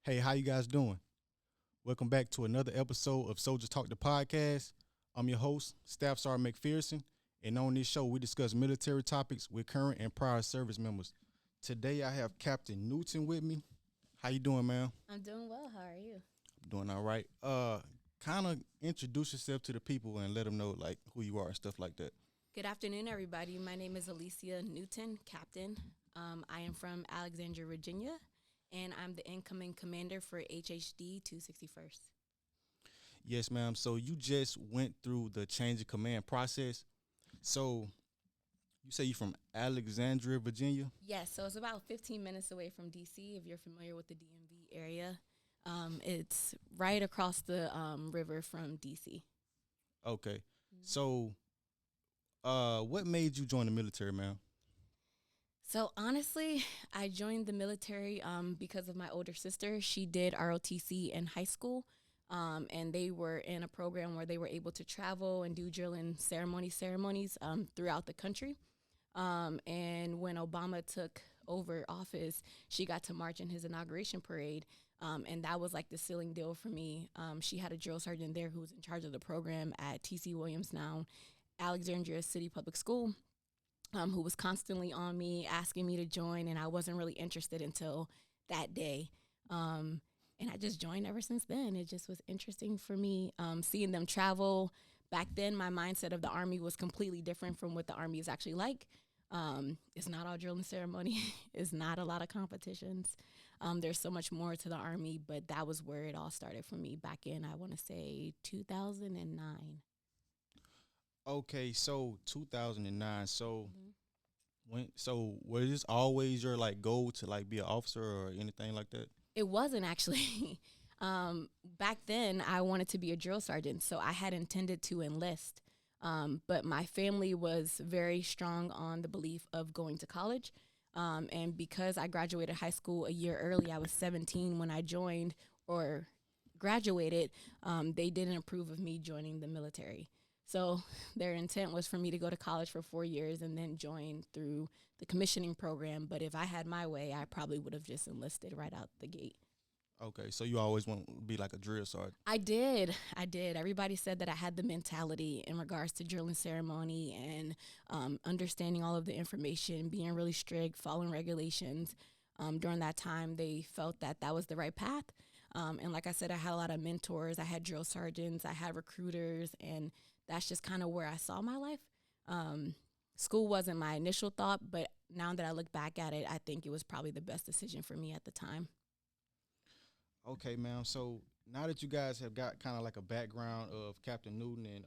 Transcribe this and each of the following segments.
Hey, how you guys doing? Welcome back to another episode of Soulja Talk the podcast. I'm your host, Staff Sergeant McPherson, and on this show we discuss military topics with current and prior service members. Today I have Captain Newton with me. How you doing, man? I'm doing well. How are you? I'm doing all right. Kind of introduce yourself to the people and let them know like who you are and stuff like that. Good afternoon, everybody. My name is Alicia Newton, Captain. I am from Alexandria, Virginia, and I'm the incoming commander for HHD 261st. Yes, ma'am. So you just went through the change of command process. So you say you're from Alexandria, Virginia? Yes, so it's about 15 minutes away from DC, if you're familiar with the DMV area. It's right across the river from DC. Okay. So what made you join the military, ma'am? So honestly, I joined the military because of my older sister. She did ROTC in high school, and they were in a program where they were able to travel and do drill and ceremonies throughout the country. And when Obama took over office, she got to march in his inauguration parade, and that was like the sealing deal for me. She had a drill sergeant there who was in charge of the program at TC Williams now, Alexandria City Public School, who was constantly on me, asking me to join, and I wasn't really interested until that day. And I just joined ever since then. It just was interesting for me seeing them travel. Back then, my mindset of the Army was completely different from what the Army is actually like. It's not all drill and ceremony. It's not a lot of competitions. There's so much more to the Army, but that was where it all started for me back in, I want to say, 2009. Okay, so 2009. So Mhm. was this always your like goal to like be an officer or anything like that? It wasn't actually. Back then, I wanted to be a drill sergeant, so I had intended to enlist. But my family was very strong on the belief of going to college. And because I graduated high school a year early, I was 17 when I joined or graduated, they didn't approve of me joining the military. So their intent was for me to go to college for 4 years and then join through the commissioning program. But if I had my way, I probably would have just enlisted right out the gate. Okay, so you always want to be like a drill sergeant. I did. I did. Everybody said that I had the mentality in regards to drill and ceremony and understanding all of the information, being really strict, following regulations. During that time, they felt that that was the right path. And like I said, I had a lot of mentors. I had drill sergeants, I had recruiters, and that's just kind of where I saw my life. Um, School wasn't my initial thought, but now that I look back at it, I think it was probably the best decision for me at the time. Okay, ma'am. So now that you guys have got kind of like a background of Captain Newton and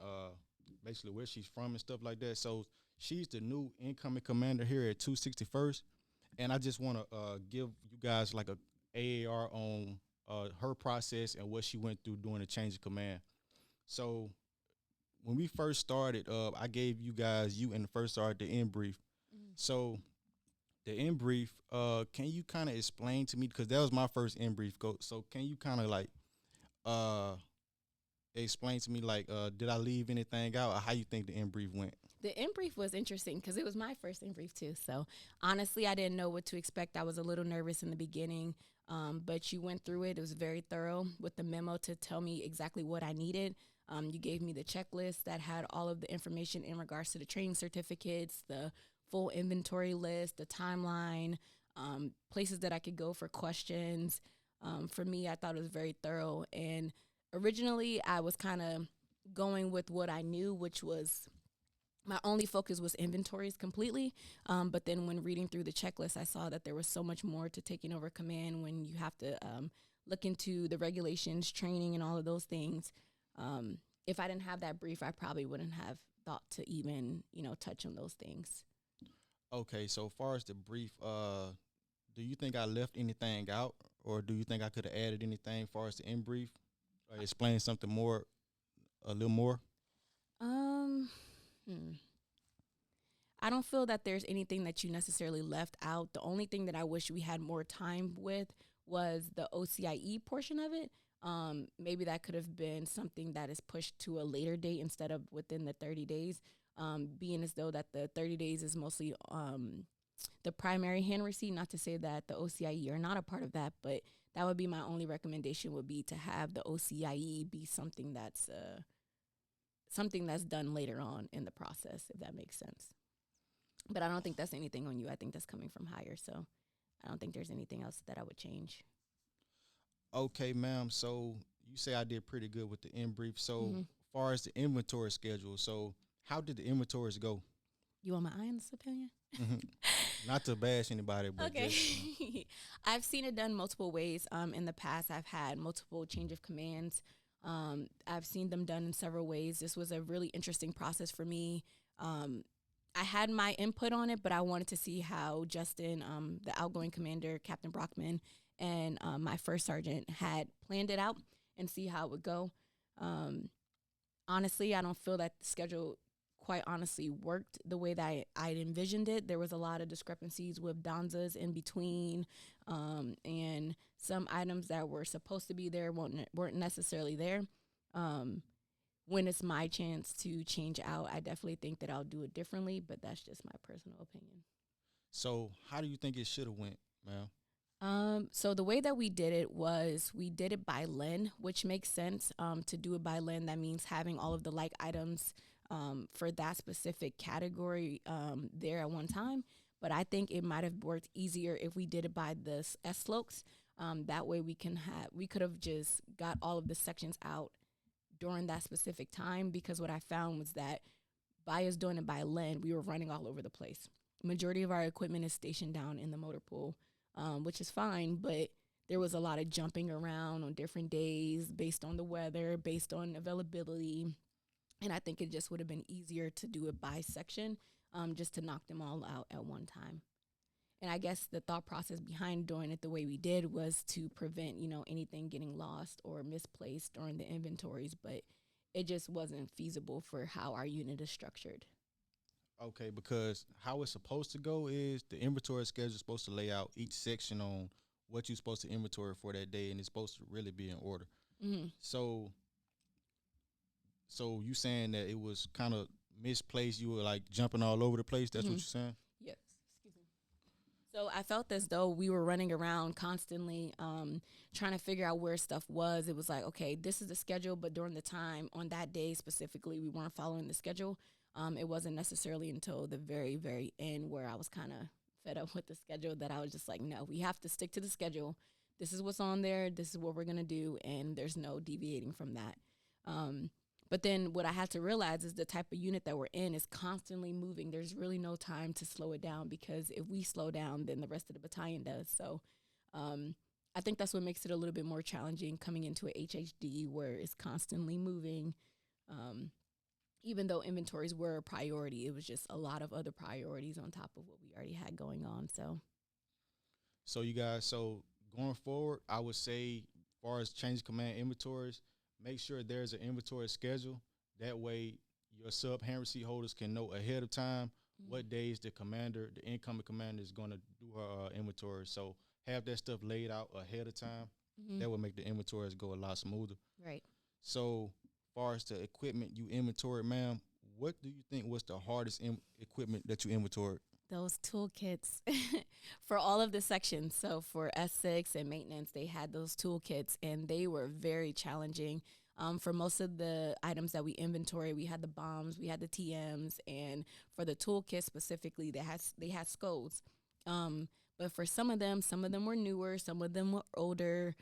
basically where she's from and stuff like that, so she's the new incoming commander here at 261st, and I just want to give you guys like a AAR on her process and what she went through during the change of command. So when we first started, I gave you guys you and the first sergeant the in brief. So the in brief, can you kind of explain to me because that was my first in brief. Go. So can you kind of like uh explain to me like did I leave anything out or how you think the in brief went? The in brief was interesting because it was my first in brief too. So honestly, I didn't know what to expect. I was a little nervous in the beginning, but you went through it. It was very thorough with the memo to tell me exactly what I needed. You gave me the checklist that had all of the information in regards to the training certificates, the full inventory list, the timeline, places that I could go for questions. For me, I thought it was very thorough. And originally, I was kind of going with what I knew, which was my only focus was inventories completely. But then when reading through the checklist, I saw that there was so much more to taking over command when you have to look into the regulations, training, and all of those things. If I didn't have that brief, I probably wouldn't have thought to even, touch on those things. Okay, so far as the brief, do you think I left anything out, or do you think I could have added anything far as the in brief, or explain something more, a little more? Um, hmm. I don't feel that there's anything that you necessarily left out. The only thing that I wish we had more time with was the OCIE portion of it. Maybe that could have been something that is pushed to a later date instead of within the 30 days, being as though that the 30 days is mostly the primary hand receipt. Not to say that the OCIE are not a part of that, but that would be my only recommendation, would be to have the OCIE be something that's done later on in the process, if that makes sense. But I don't think that's anything on you. I think that's coming from higher. So I don't think there's anything else that I would change. Okay, ma'am. So you say I did pretty good with the in brief. So Mm-hmm. far as the inventory schedule, so how did the inventories go? You want my honest opinion? Not to bash anybody, but Okay. just I've seen it done multiple ways. In the past, I've had multiple change of commands. I've seen them done in several ways. This was a really interesting process for me. I had my input on it, but I wanted to see how Justin, the outgoing commander, Captain Brockman, and my first sergeant had planned it out and see how it would go. Honestly, I don't feel that the schedule quite honestly worked the way that I'd envisioned it. There was a lot of discrepancies with Donzas in between, and some items that were supposed to be there weren't necessarily there. When it's my chance to change out, I definitely think that I'll do it differently, but that's just my personal opinion. so how do you think it should have went, ma'am? So the way that we did it was we did it by LEN, which makes sense. To do it by LEN, that means having all of the like items for that specific category there at one time. But I think it might have worked easier if we did it by the S slopes. That way we could have just got all of the sections out during that specific time, because what I found was that by us doing it by LEN, we were running all over the place. Majority of our equipment is stationed down in the motor pool, which is fine, but there was a lot of jumping around on different days based on the weather, based on availability. And I think it just would have been easier to do it by section, just to knock them all out at one time. And I guess the thought process behind doing it the way we did was to prevent, anything getting lost or misplaced during the inventories, but it just wasn't feasible for how our unit is structured. Okay, because how it's supposed to go is the inventory schedule is supposed to lay out each section on what you're supposed to inventory for that day, and it's supposed to really be in order. Mm-hmm. So you saying that it was kind of misplaced? You were like jumping all over the place. That's what Mm-hmm. you're saying. Yes. Excuse me. So I felt as though we were running around constantly, trying to figure out where stuff was. It was like, okay, this is the schedule, but during the time on that day specifically, we weren't following the schedule. It wasn't necessarily until the very, very end where I was kind of fed up with the schedule that I was just like, no, we have to stick to the schedule. This is what's on there. This is what we're going to do. And there's no deviating from that. But then what I had to realize is the type of unit that we're in is constantly moving. There's really no time to slow it down, because if we slow down, then the rest of the battalion does. So I think that's what makes it a little bit more challenging coming into a HHD where it's constantly moving. Even though inventories were a priority, it was just a lot of other priorities on top of what we already had going on. So you guys, so going forward, I would say, as far as change command inventories, make sure there's an inventory schedule. That way, your sub hand receipt holders can know ahead of time what days the incoming commander, is going to do her inventory. So have that stuff laid out ahead of time. Mm-hmm. That would make the inventories go a lot smoother. Right. So, as far as the equipment you inventoried, ma'am, what do you think was the hardest equipment that you inventoried? Those toolkits for all of the sections. So for S6 and maintenance, they had those toolkits, and they were very challenging. For most of the items that we inventory, we had the bombs, we had the TMs, and for the toolkit specifically, they had scolds. But for some of them were newer, some of them were older.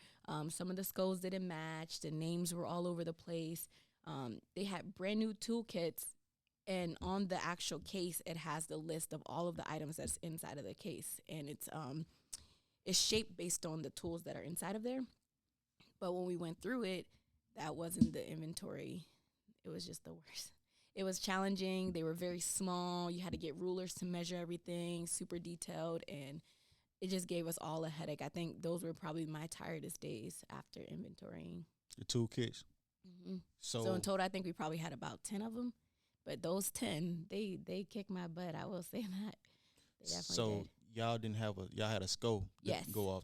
Some of the scolds didn't match. The names were all over the place. They had brand new toolkits, and on the actual case, it has the list of all of the items that's inside of the case, and it's shaped based on the tools that are inside of there. But when we went through it, that wasn't the inventory. It was just the worst. It was challenging. They were very small. You had to get rulers to measure everything, super detailed, and it just gave us all a headache. I think those were probably my tiredest days after inventorying. The toolkits. Mm-hmm. So in total, I think we probably had about 10 of them. But those 10, they kicked my butt. I will say that. They definitely did. Y'all had a scope. Yes. Go off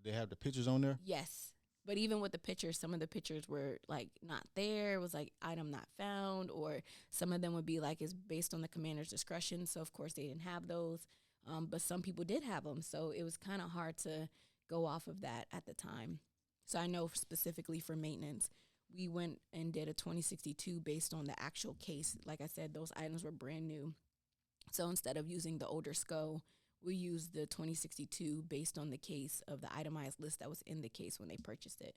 they have the pictures on there? Yes. But even with the pictures, some of the pictures were like not there. It was like item not found, or some of them would be like it's based on the commander's discretion. So of course they didn't have those. but some people did have them, so it was kind of hard to go off of that at the time. So I know specifically for maintenance, we went and did a 2062 based on the actual case. Like I said, those items were brand new. So instead of using the older SCO, we used the 2062 based on the case of the itemized list that was in the case when they purchased it.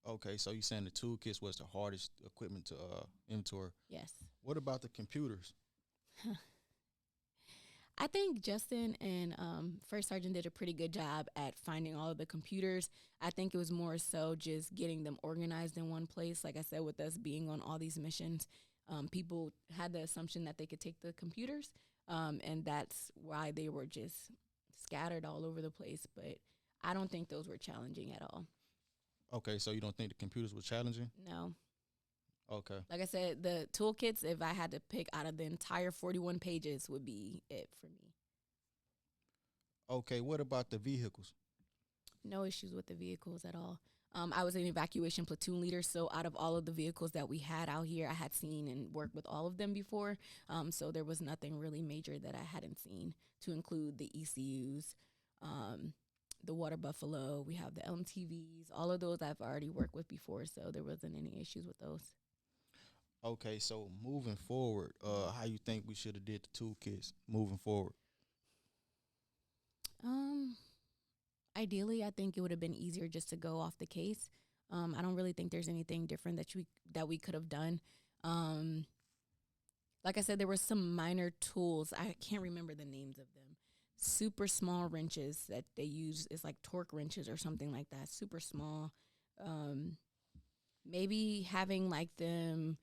Okay, so you saying the toolkits was the hardest equipment to inventory. Yes. What about the computers? I think Justin and First Sergeant did a pretty good job at finding all of the computers. I think it was more so just getting them organized in one place. Like I said, with us being on all these missions, people had the assumption that they could take the computers, and that's why they were just scattered all over the place. But I don't think those were challenging at all. Okay, so you don't think the computers were challenging? No. Okay. Like I said, the toolkits, if I had to pick out of the entire 41 pages, would be it for me. Okay, what about the vehicles? No issues with the vehicles at all. I was an evacuation platoon leader, so out of all of the vehicles that we had out here, I had seen and worked with all of them before. So there was nothing really major that I hadn't seen, to include the ECUs, the Water Buffalo. We have the MTVs. All of those I've already worked with before, so there wasn't any issues with those. Okay, so moving forward, how you think we should have did the toolkits moving forward? Ideally, I think it would have been easier just to go off the case. I don't really think there's anything different that we could have done. Like I said, there were some minor tools. I can't remember the names of them. Super small wrenches that they use. It's like torque wrenches or something like that. Super small. Maybe having like them.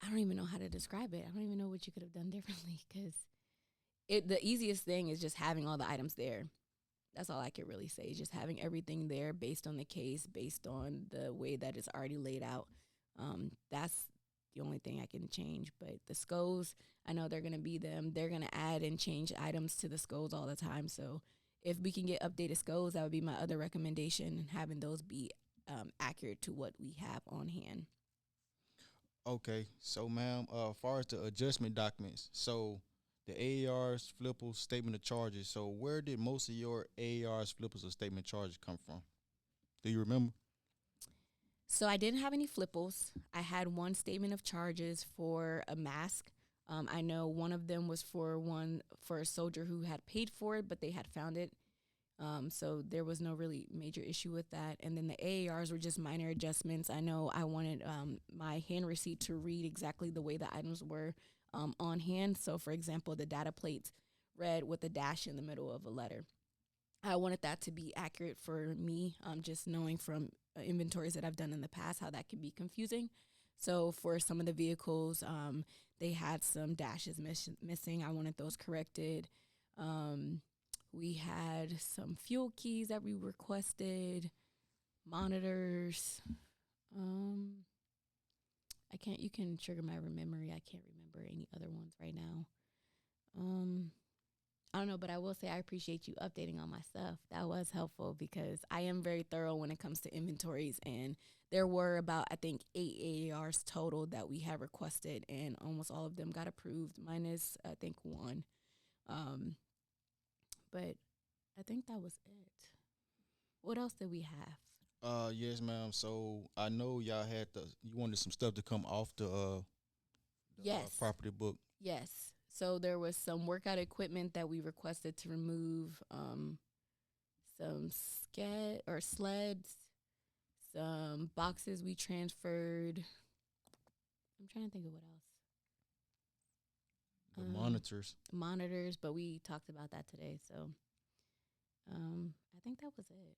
I don't even know how to describe it. I don't even know what you could have done differently, because the easiest thing is just having all the items there. That's all I could really say, just having everything there based on the case, based on the way that it's already laid out. That's the only thing I can change. But the SCOs, I know they're going to be them. They're going to add and change items to the SCOs all the time. So if we can get updated SCOs, that would be my other recommendation, having those be accurate to what we have on hand. Okay, so ma'am, as far as the adjustment documents, so the AARs, flippers, statement of charges. So where did most of your AARs, flippers, or statement of charges come from? Do you remember? So I didn't have any flippals. I had one statement of charges for a mask. I know one of them was for a soldier who had paid for it, but they had found it. So there was no really major issue with that. And then the AARs were just minor adjustments. I know I wanted my hand receipt to read exactly the way the items were on hand. So, for example, the data plates read with a dash in the middle of a letter. I wanted that to be accurate for me, just knowing from inventories that I've done in the past how that can be confusing. So for some of the vehicles, they had some dashes missing. I wanted those corrected. We had some fuel keys that we requested, monitors. You can trigger my memory. I can't remember any other ones right now. I don't know, but I will say I appreciate you updating on my stuff. That was helpful, because I am very thorough when it comes to inventories, and there were about, I think, 8 AARs total that we had requested, and almost all of them got approved, minus, I think, one. But I think that was it. What else did we have? Yes, ma'am. So I know y'all had you wanted some stuff to come off the Yes. property book. Yes. So there was some workout equipment that we requested to remove, some sleds, some boxes we transferred. I'm trying to think of what else. The monitors. Monitors, but we talked about that today. So I think that was it.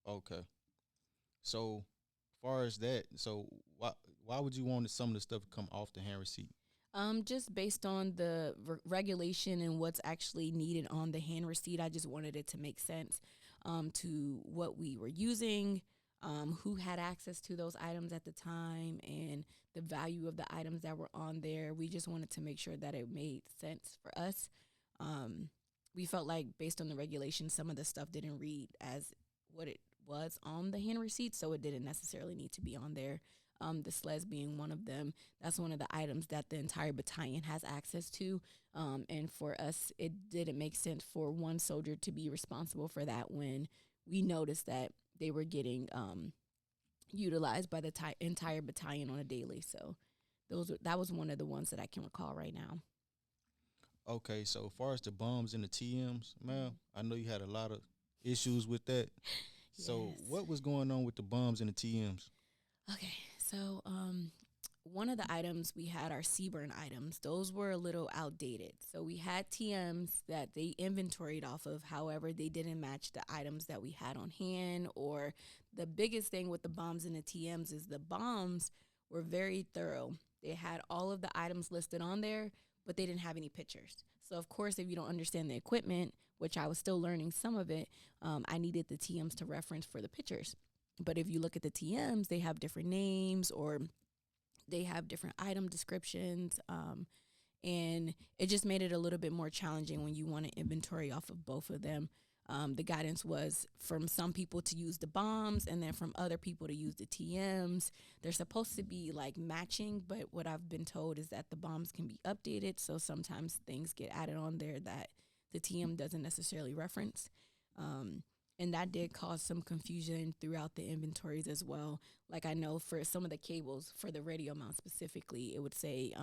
Okay. So far as that, so why would you want some of the stuff to come off the hand receipt? Just based on the regulation and what's actually needed on the hand receipt, I just wanted it to make sense to what we were using, who had access to those items at the time, and the value of the items that were on there. We just wanted to make sure that it made sense for us. We felt like based on the regulations, some of the stuff didn't read as what it was on the hand receipt, so it didn't necessarily need to be on there. the sleds being one of them. That's one of the items that the entire battalion has access to. And for us, it didn't make sense for one soldier to be responsible for that when we noticed that they were getting utilized by the entire battalion on a daily. So that was one of the ones that I can recall right now. Okay, so as far as the bombs and the TMs, man, I know you had a lot of issues with that. So Yes. what was going on with the bombs and the TMs? Okay, so one of the items we had our Seaburn items. Those were a little outdated. So we had TMs that they inventoried off of. However, they didn't match the items that we had on hand. Or the biggest thing with the bombs and the TMs is the bombs were very thorough. They had all of the items listed on there, but they didn't have any pictures. So of course, if you don't understand the equipment, which I was still learning some of it, I needed the TMs to reference for the pictures. But if you look at the TMs, they have different names or they have different item descriptions. And it just made it a little bit more challenging when you want to inventory off of both of them. The guidance was from some people to use the bombs and then from other people to use the TMs. They're supposed to be like matching, but what I've been told is that the bombs can be updated. So sometimes things get added on there that the TM doesn't necessarily reference. And that did cause some confusion throughout the inventories as well. Like I know for some of the cables, for the radio mount specifically, it would say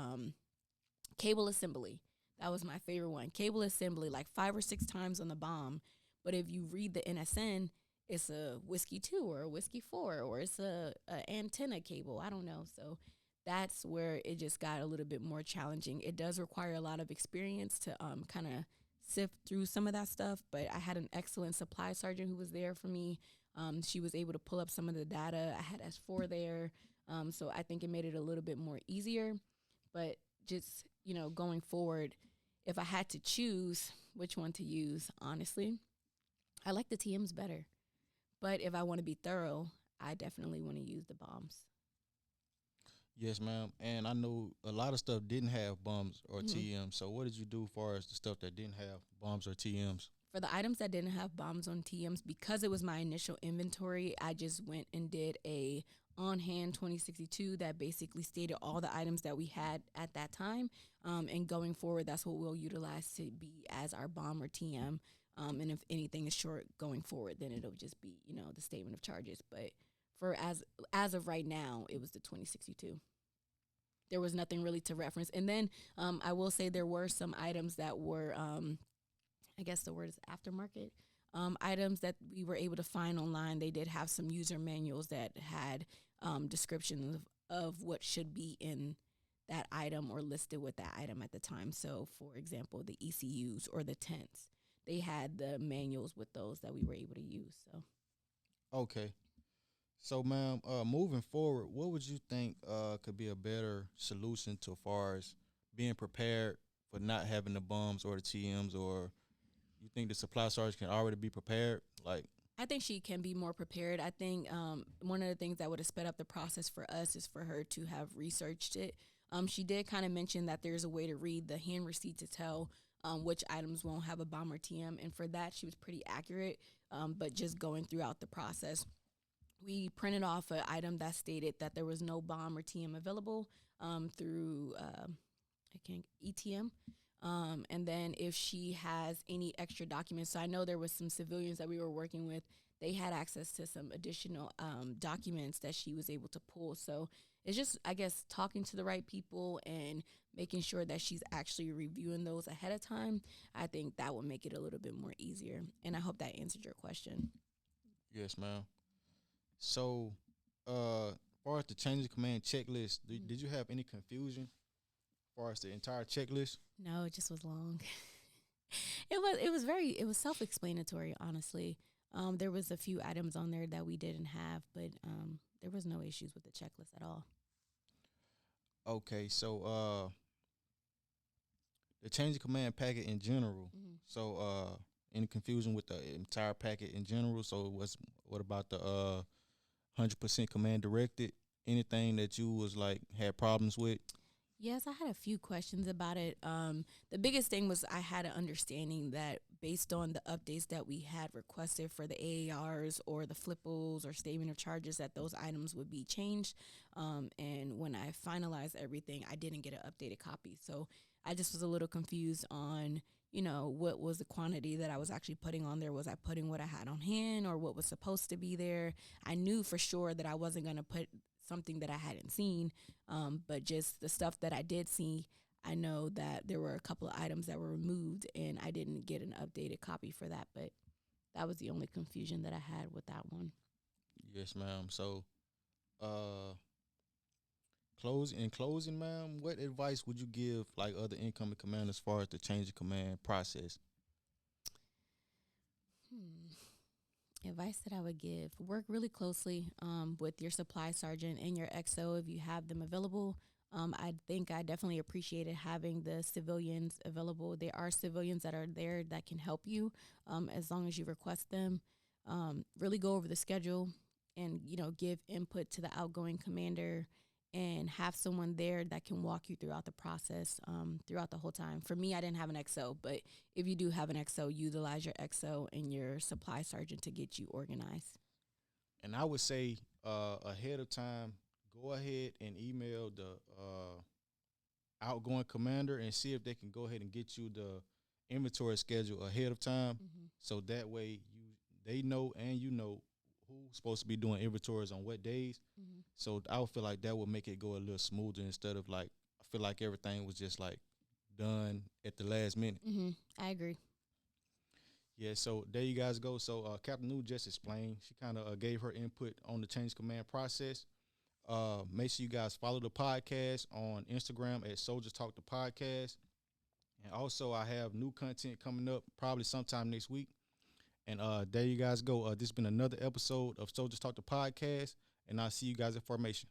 cable assembly. That was my favorite one. Cable assembly, like 5 or 6 times on the bomb. But if you read the NSN, it's a Whiskey 2 or a Whiskey 4 or it's a antenna cable. I don't know. So that's where it just got a little bit more challenging. It does require a lot of experience to kind of sift through some of that stuff, but I had an excellent supply sergeant who was there for me. She was able to pull up some of the data. I had S4 there, so I think it made it a little bit more easier. But just, going forward, if I had to choose which one to use, honestly, I like the TMs better. But if I want to be thorough, I definitely want to use the bombs. Yes, ma'am. And I know a lot of stuff didn't have bombs or TMs. So what did you do as far as the stuff that didn't have bombs or TMs? For the items that didn't have bombs on TMs, because it was my initial inventory, I just went and did a on-hand 2062 that basically stated all the items that we had at that time. And going forward, that's what we'll utilize to be as our bomb or TM. And if anything is short going forward, then it'll just be, the statement of charges. But for as of right now, it was the 2062. There was nothing really to reference. And then I will say there were some items that were, I guess the word is aftermarket, items that we were able to find online. They did have some user manuals that had descriptions of what should be in that item or listed with that item at the time. So, for example, the ECUs or the tents, they had the manuals with those that we were able to use. So, okay. So, ma'am, moving forward, what would you think could be a better solution to as far as being prepared for not having the bombs or the TMs, or you think the supply sergeant can already be prepared? Like, I think she can be more prepared. I think one of the things that would have sped up the process for us is for her to have researched it. She did kind of mention that there's a way to read the hand receipt to tell which items won't have a bomb or TM, and for that she was pretty accurate. But just going throughout the process, we printed off an item that stated that there was no bomb or TM available through ETM. And then if she has any extra documents, so I know there was some civilians that we were working with, they had access to some additional documents that she was able to pull. So it's just, I guess, talking to the right people and making sure that she's actually reviewing those ahead of time. I think that will make it a little bit more easier. And I hope that answered your question. yes, ma'am. So, as far as the change of command checklist, did you have any confusion as far as the entire checklist? No, it just was long. It was self-explanatory, honestly. There was a few items on there that we didn't have, but there was no issues with the checklist at all. Okay, so the change of command packet in general. Mm-hmm. So, any confusion with the entire packet in general? So, what about the 100% command directed? Anything that you was like had problems with? Yes, I had a few questions about it. The biggest thing was I had an understanding that based on the updates that we had requested for the AARs or the flippals or statement of charges, that those items would be changed. And when I finalized everything, I didn't get an updated copy. So I just was a little confused on, what was the quantity that I was actually putting on there. Was I putting what I had on hand or what was supposed to be there? I knew for sure that I wasn't going to put something that I hadn't seen, but just the stuff that I did see, I know that there were a couple of items that were removed, and I didn't get an updated copy for that. But that was the only confusion that I had with that one. Yes, ma'am. So, uh, in closing, ma'am, what advice would you give like other incoming commanders as far as the change of command process? Advice that I would give: work really closely with your supply sergeant and your XO if you have them available. I think I definitely appreciated having the civilians available. There are civilians that are there that can help you as long as you request them. Really go over the schedule and, give input to the outgoing commander and have someone there that can walk you throughout the process throughout the whole time. For me, I didn't have an XO, but if you do have an XO, utilize your XO and your supply sergeant to get you organized. And I would say ahead of time, go ahead and email the outgoing commander and see if they can go ahead and get you the inventory schedule ahead of time, so that way they know and you know who's supposed to be doing inventories on what days. So I would feel like that would make it go a little smoother instead of like I feel like everything was just like done at the last minute. I agree. Yeah, so there you guys go. So Captain New just explained. She kind of gave her input on the change command process. Make sure you guys follow the podcast on Instagram at Soulja Talk the Podcast. And also, I have new content coming up probably sometime next week. And there you guys go. This has been another episode of Soulja Talk the Podcast. And I'll see you guys in formation.